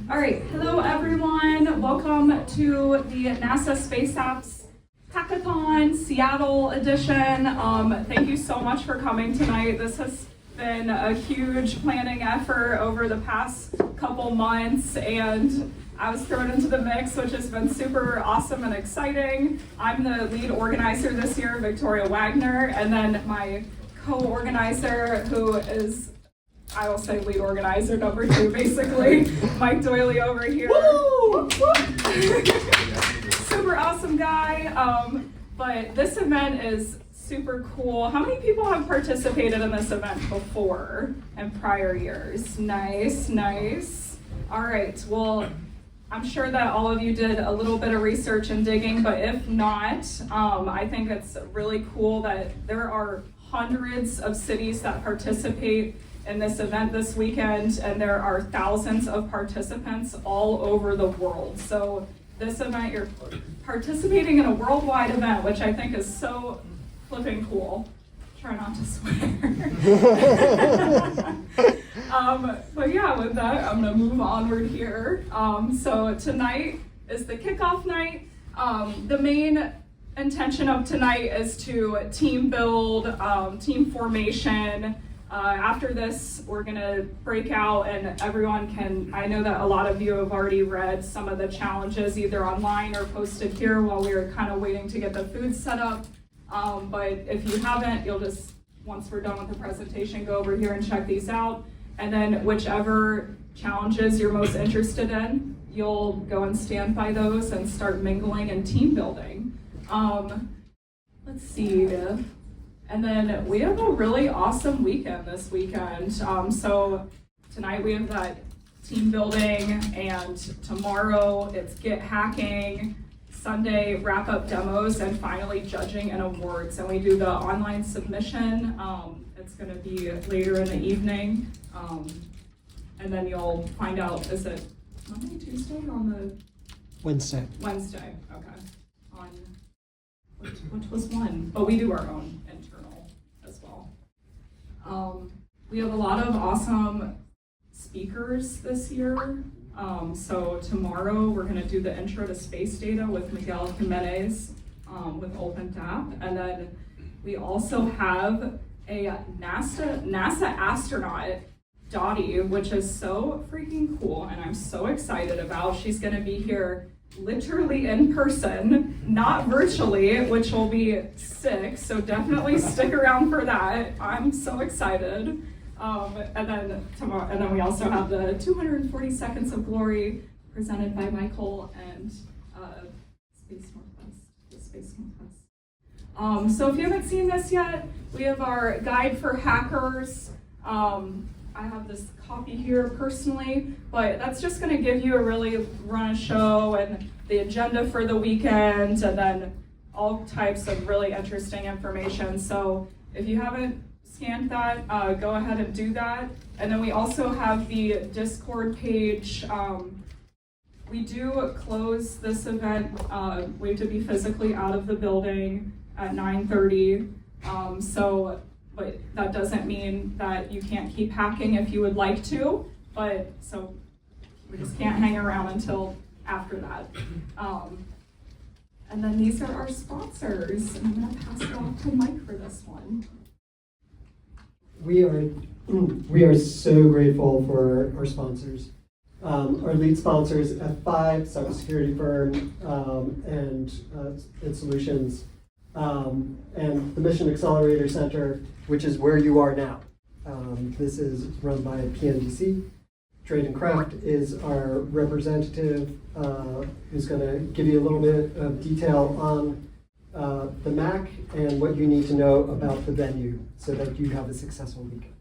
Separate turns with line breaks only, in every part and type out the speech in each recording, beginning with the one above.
All right, hello everyone. Welcome to the NASA Space Apps Hackathon Seattle edition. Thank you so much for coming tonight. This has been a huge planning effort over the past couple months, and I was thrown into the mix, which has been super awesome and exciting. I'm the lead organizer this year, Victoria Wagner, and then my co-organizer, who is, I will say lead organizer number 2, basically, Mike Doyley over here. Woo! Super awesome guy. But this event is super cool. How many people have participated in this event before in prior years? Nice, nice. All right, well, I'm sure that all of you did a little bit of research and digging, but if not, I think it's really cool that there are hundreds of cities that participate in this event this weekend, and there are thousands of participants all over the world. So this event, you're participating in a worldwide event, which I think is so flipping cool. Try not to swear. But yeah, with that, I'm gonna move onward here. So tonight is the kickoff night. The main intention of tonight is to team build, team formation. After this, we're gonna break out and everyone can, I know that a lot of you have already read some of the challenges either online or posted here while we were kind of waiting to get the food set up. But if you haven't, you'll just, once we're done with the presentation, go over here and check these out. And then whichever challenges you're most interested in, you'll go and stand by those and start mingling and team building. Let's see. And then we have a really awesome weekend this weekend. So tonight we have that team building, and tomorrow it's Get Hacking, Sunday wrap-up demos, and finally judging and awards. And we do the online submission. It's gonna be later in the evening. And then you'll find out, is it Monday, Tuesday, or on the?
Wednesday.
Wednesday, okay. On, which was one? Oh, we do our own internal as well. We have a lot of awesome speakers this year. So tomorrow we're gonna do the intro to space data with Miguel Jimenez with OpenTap. And then we also have a NASA astronaut, Dottie, which is so freaking cool and I'm so excited about. She's gonna be here literally in person, not virtually, which will be sick, so definitely stick around for that. I'm so excited. And then tomorrow, and then we also have the 240 Seconds of Glory presented by Michael and Space Northwest. So if you haven't seen this yet, we have our guide for hackers. I have this copy here personally, but that's just going to give you a really run show and the agenda for the weekend, and then all types of really interesting information. So if you haven't scanned that, go ahead and do that. And then we also have the Discord page. We do close this event. We have to be physically out of the building at 9:30. But that doesn't mean that you can't keep hacking if you would like to, but so we just can't hang around until after that. And then these are our sponsors, and I'm gonna pass it off to Mike for this one.
We are so grateful for our sponsors. Our lead sponsors, F5, cybersecurity firm, and Solutions, and the Mission Accelerator Center, which is where you are now. This is run by PNDC. Trade and Craft is our representative, who's going to give you a little bit of detail on the MAC and what you need to know about the venue so that you have a successful weekend.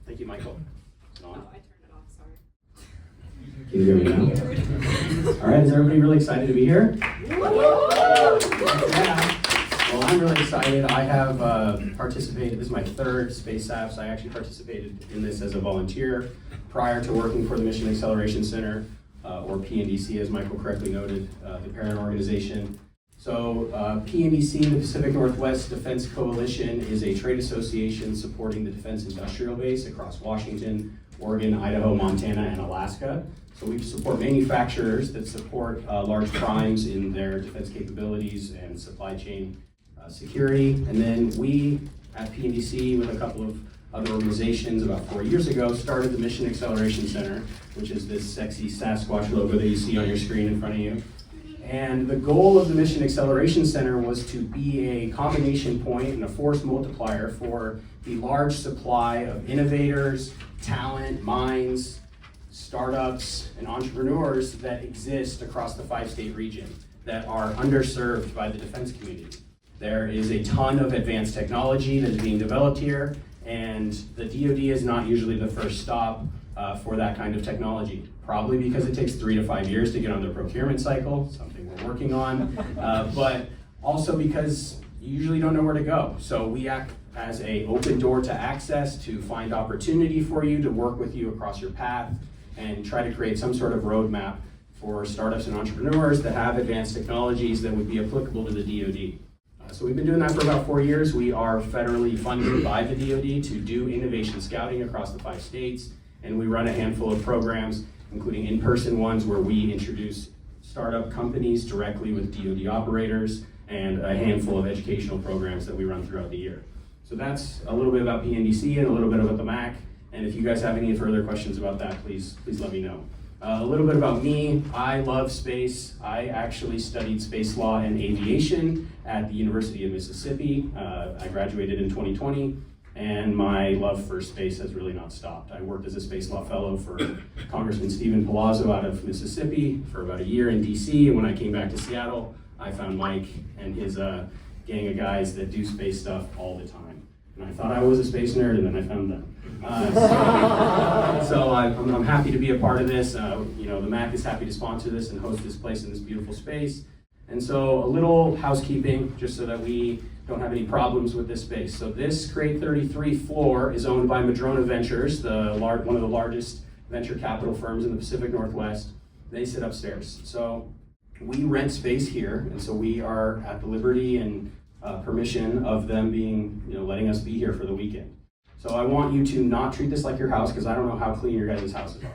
Thank you, Michael.
Oh, I turned it off, sorry.
Can you hear me now? All right, is everybody really excited to be here? Yeah. Well, I'm really excited. I have participated, this is my 3rd Space Apps. I actually participated in this as a volunteer prior to working for the Mission Acceleration Center, or PNDC, as Michael correctly noted, the parent organization. So PNDC, the Pacific Northwest Defense Coalition, is a trade association supporting the defense industrial base across Washington, Oregon, Idaho, Montana, and Alaska. So we support manufacturers that support large primes in their defense capabilities and supply chain security. And then we at PNDC, with a couple of other organizations, about 4 years ago, started the Mission Acceleration Center, which is this sexy Sasquatch logo that you see on your screen in front of you. And the goal of the Mission Acceleration Center was to be a combination point and a force multiplier for the large supply of innovators, talent, minds, startups, and entrepreneurs that exist across the 5-state region that are underserved by the defense community. There is a ton of advanced technology that is being developed here, and the DoD is not usually the first stop for that kind of technology. Probably because it takes 3 to 5 years to get on the procurement cycle, something we're working on, but also because you usually don't know where to go. So we act as an open door to access, to find opportunity for you, to work with you across your path, and try to create some sort of roadmap for startups and entrepreneurs that have advanced technologies that would be applicable to the DoD. So we've been doing that for about 4 years. We are federally funded by the DoD to do innovation scouting across the 5 states, and we run a handful of programs, including in-person ones where we introduce startup companies directly with DoD operators, and a handful of educational programs that we run throughout the year. So that's a little bit about PNDC and a little bit about the MAC. And if you guys have any further questions about that, please let me know. A little bit about me. I love space. I actually studied space law and aviation at the University of Mississippi. I graduated in 2020, and my love for space has really not stopped. I worked as a space law fellow for Congressman Stephen Palazzo out of Mississippi for about a year in DC, and when I came back to Seattle, I found Mike and his gang of guys that do space stuff all the time. And I thought I was a space nerd, and then I found them. So I'm happy to be a part of this. The MAC is happy to sponsor this and host this place in this beautiful space. And so a little housekeeping, just so that we don't have any problems with this space. So this Crate 33 floor is owned by Madrona Ventures, one of the largest venture capital firms in the Pacific Northwest. They sit upstairs. So we rent space here, and so we are at the liberty and permission of them letting us be here for the weekend. So I want you to not treat this like your house, because I don't know how clean your guys' houses are.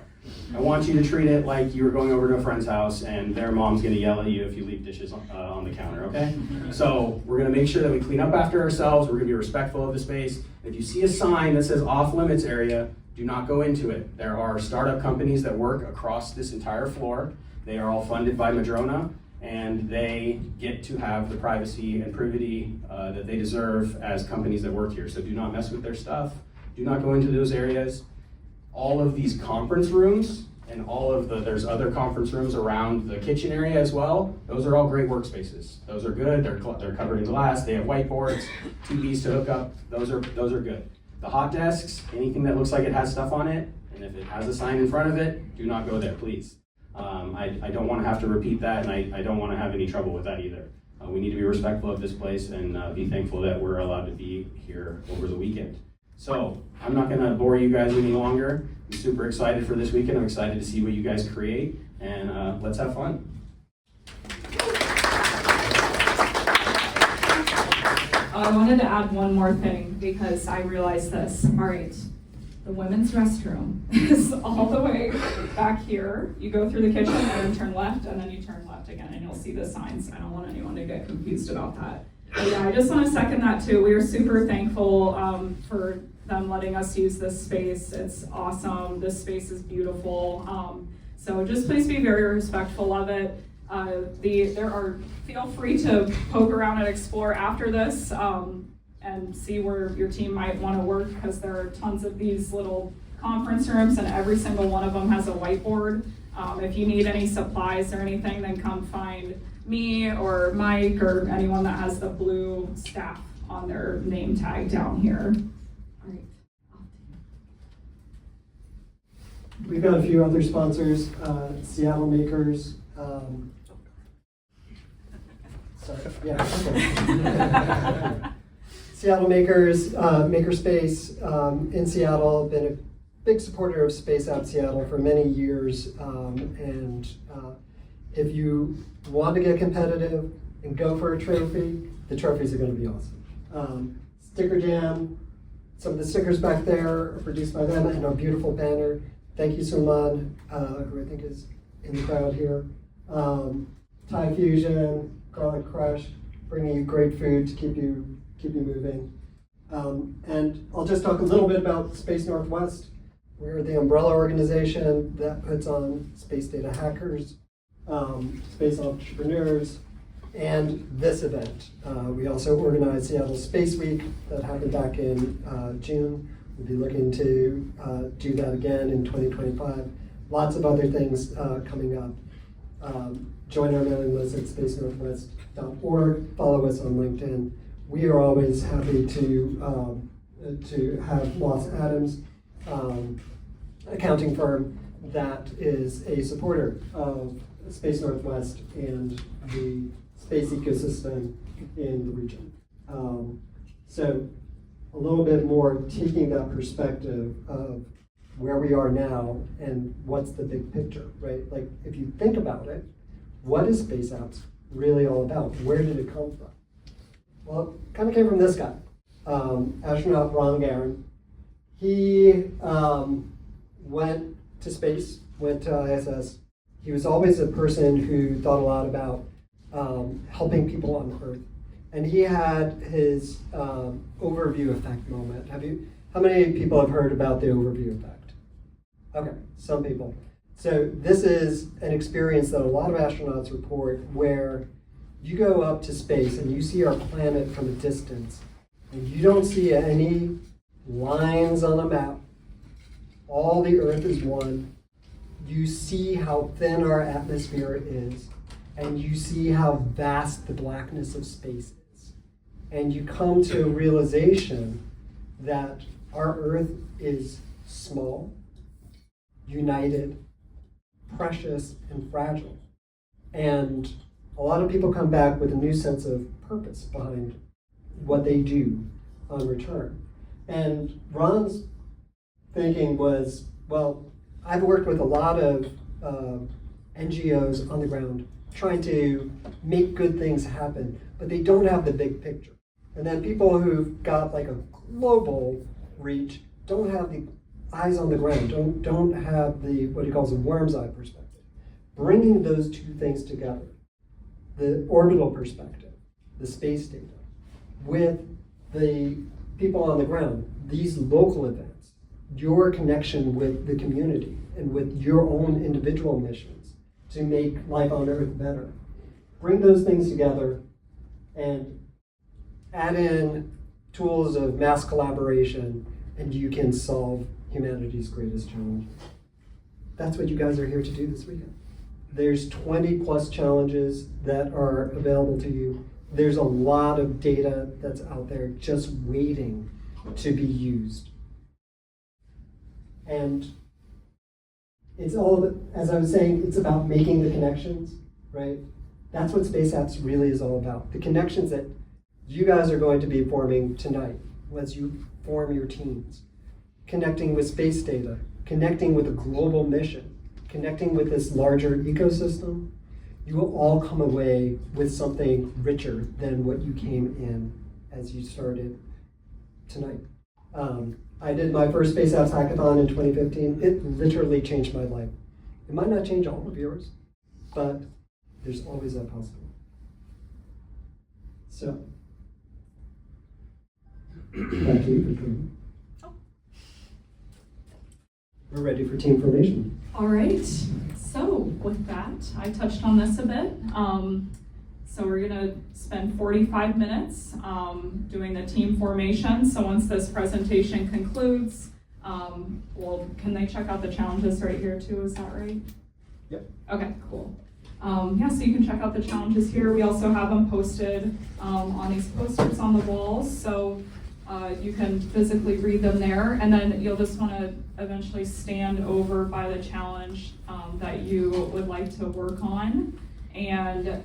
I want you to treat it like you were going over to a friend's house and their mom's gonna yell at you if you leave dishes on the counter, okay? So we're gonna make sure that we clean up after ourselves. We're gonna be respectful of the space. If you see a sign that says off limits area, do not go into it. There are startup companies that work across this entire floor. They are all funded by Madrona, and they get to have the privacy and privity that they deserve as companies that work here. So do not mess with their stuff. Do not go into those areas. All of these conference rooms and there's other conference rooms around the kitchen area as well. Those are all great workspaces. Those are good. They're covered in glass. They have whiteboards, TVs to hook up. Those are good. The hot desks, anything that looks like it has stuff on it, and if it has a sign in front of it, do not go there, please. I don't want to have to repeat that, and I don't want to have any trouble with that either. We need to be respectful of this place and be thankful that we're allowed to be here over the weekend. So I'm not going to bore you guys any longer. I'm super excited for this weekend. I'm excited to see what you guys create, and let's have fun.
I wanted to add one more thing because I realized this. All right, the women's restroom is all the way back here. You go through the kitchen and then turn left, and then you turn left again, and you'll see the signs. I don't want anyone to get confused about that. But yeah, I just want to second that too. We are super thankful for them letting us use this space. It's awesome. This space is beautiful. So just please be very respectful of it. Feel free to poke around and explore after this and see where your team might want to work, because there are tons of these little conference rooms and every single one of them has a whiteboard. If you need any supplies or anything, then come find me or Mike or anyone that has the blue staff on their name tag down here. All right.
We've got a few other sponsors, Seattle Makers. Seattle Makers, Makerspace in Seattle, been a big supporter of Space Out Seattle for many years, and if you want to get competitive and go for a trophy, the trophies are going to be awesome. Sticker Jam, Some of the stickers back there are produced by them, and our beautiful banner. Thank you, Suman, who I think is in the crowd here. Thai Fusion, Garlic Crush, bringing you great food to keep you moving. And I'll just talk a little bit about Space Northwest. We're the umbrella organization that puts on Space Data Hackers, Space Entrepreneurs, and this event. We also organized Seattle Space Week that happened back in June. We'll be looking to do that again in 2025. Lots of other things coming up. Join our mailing list at spacenorthwest.org. Follow us on LinkedIn. We are always happy to have Moss Adams, accounting firm that is a supporter of Space Northwest and the space ecosystem in the region. So a little bit more taking that perspective of where we are now and what's the big picture, right? Like if you think about it, what is Space Apps really all about? Where did it come from? Well, it kind of came from this guy, astronaut Ron Garan. He went to space, went to ISS. He was always a person who thought a lot about helping people on Earth. And he had his overview effect moment. How many people have heard about the overview effect? Okay, some people. So this is an experience that a lot of astronauts report where you go up to space and you see our planet from a distance and you don't see any lines on a map. All the Earth is one. You see how thin our atmosphere is, and you see how vast the blackness of space is. And you come to a realization that our Earth is small, united, precious, and fragile. And a lot of people come back with a new sense of purpose behind what they do on return. And Ron's thinking was, well, I've worked with a lot of NGOs on the ground trying to make good things happen, but they don't have the big picture. And then people who've got like a global reach don't have the eyes on the ground, don't have the, what he calls a worm's eye perspective. Bringing those two things together, the orbital perspective, the space data, with the people on the ground, these local events, your connection with the community and with your own individual missions to make life on Earth better. Bring those things together and add in tools of mass collaboration, and you can solve humanity's greatest challenges. That's what you guys are here to do this weekend. There's 20 plus challenges that are available to you. There's a lot of data that's out there just waiting to be used. And it's all, as I was saying, it's about making the connections, right? That's what Space Apps really is all about. The connections that you guys are going to be forming tonight as you form your teams. Connecting with space data, connecting with a global mission, connecting with this larger ecosystem, you will all come away with something richer than what you came in as you started tonight. I did my first Space Apps Hackathon in 2015. It literally changed my life. It might not change all of yours, but there's always that possibility. So, back to you, Katrina. We're ready for team formation.
All right, so with that, I touched on this a bit. So we're gonna spend 45 minutes doing the team formation. So once this presentation concludes, well, can they check out the challenges right here too, is that right?
Yep.
Okay, cool. Yeah, so you can check out the challenges here. We also have them posted on these posters on the walls. So you can physically read them there, and then you'll just want to eventually stand over by the challenge that you would like to work on, and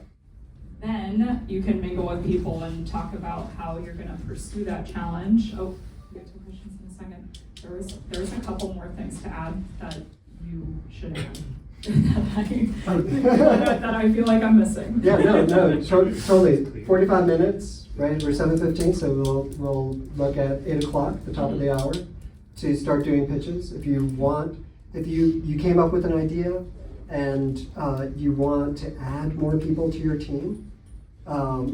then you can mingle with people and talk about how you're going to pursue that challenge. Oh, we'll get to questions in a second. There's a couple more things to add that you should add. that I feel like I'm missing.
Yeah, no, totally. 45 minutes right? We're 7:15, so we'll look at 8 o'clock, the top of the hour, to start doing pitches. If you came up with an idea and you want to add more people to your team,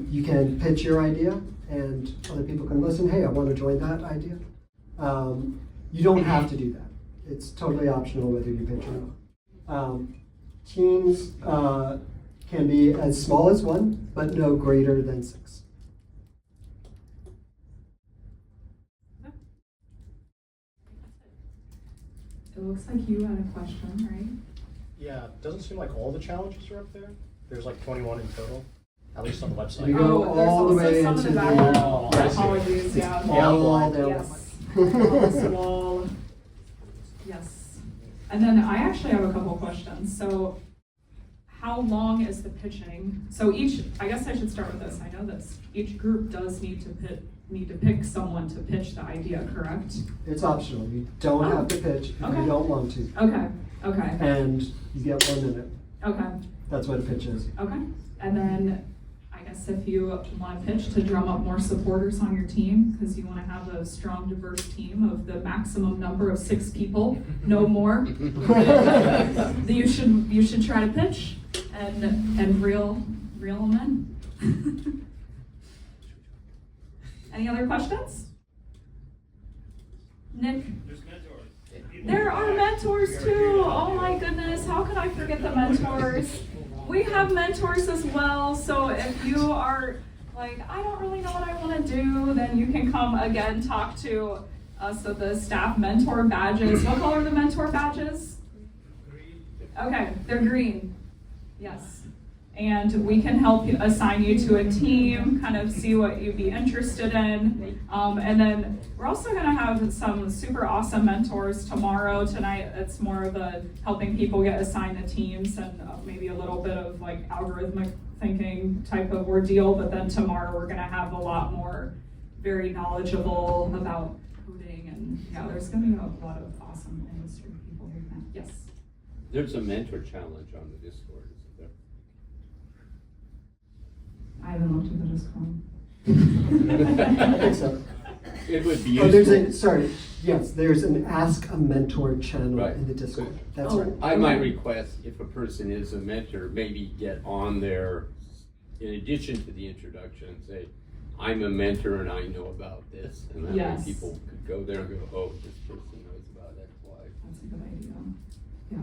you can pitch your idea and other people can listen. Hey, I want to join that idea. You don't have to do that. It's totally optional whether you pitch or not. Teams can be as small as 1, but no greater than 6.
It looks like you had a question, right?
Yeah, it doesn't seem like all the challenges are up there. There's like 21 in total, at least on the website.
You go
Oh, there's
all the
also
way
some in
into
the
the
background.
I see.
Apologies, yeah.
all down.
Yes. This wall. Yes. And then I actually have a couple questions. So how long is the pitching? So I guess I should start with this. I know that each group does need to pick someone to pitch the idea, correct?
It's optional. You don't have to pitch if
Okay.
you don't want to.
Okay.
And you get 1 minute.
Okay.
That's what a pitch is.
Okay. And then I guess if you want to pitch to drum up more supporters on your team, because you want to have a strong, diverse team of the maximum number of 6 people, no more, then you should try to pitch and reel them in. Any other questions? Nick? There are mentors too. Oh my goodness, how could I forget the mentors? We have mentors as well, so if you are like, I don't really know what I want to do, then you can come again talk to us with the staff mentor badges. What color are the mentor badges? Green. Okay, they're green. Yes. And we can help assign you to a team, kind of see what you'd be interested in. And then we're also going to have some super awesome mentors tomorrow. Tonight, it's more of a helping people get assigned to teams and maybe a little bit of like algorithmic thinking type of ordeal. But then tomorrow, we're going to have a lot more very knowledgeable about coding. And yeah, there's going to be a lot of awesome industry people here tonight. Yes?
There's a mentor challenge on the Discord, isn't there?
I haven't looked at the Discord.
I think so.
It would be
Oh, yes, there's an Ask a Mentor channel
Right.
in the Discord. That's
Oh.
right.
I might request if a person is a mentor, maybe get on there in addition to the introduction and say, I'm a mentor and I know about this. And that way
Yes.
people could go there and go, oh, this person knows about X, Y.
That's a good idea. Yeah.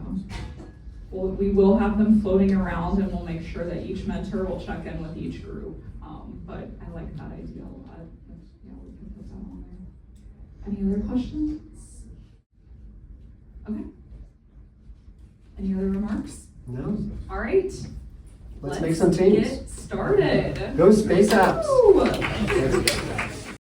Well, we will have them floating around and we'll make sure that each mentor will check in with each group. But I like that idea a lot. Yeah, we can put that on there. Any other questions? Okay. Any other remarks?
No?
All right.
Let's make some teams.
Get started.
Go Space Apps.
Woo!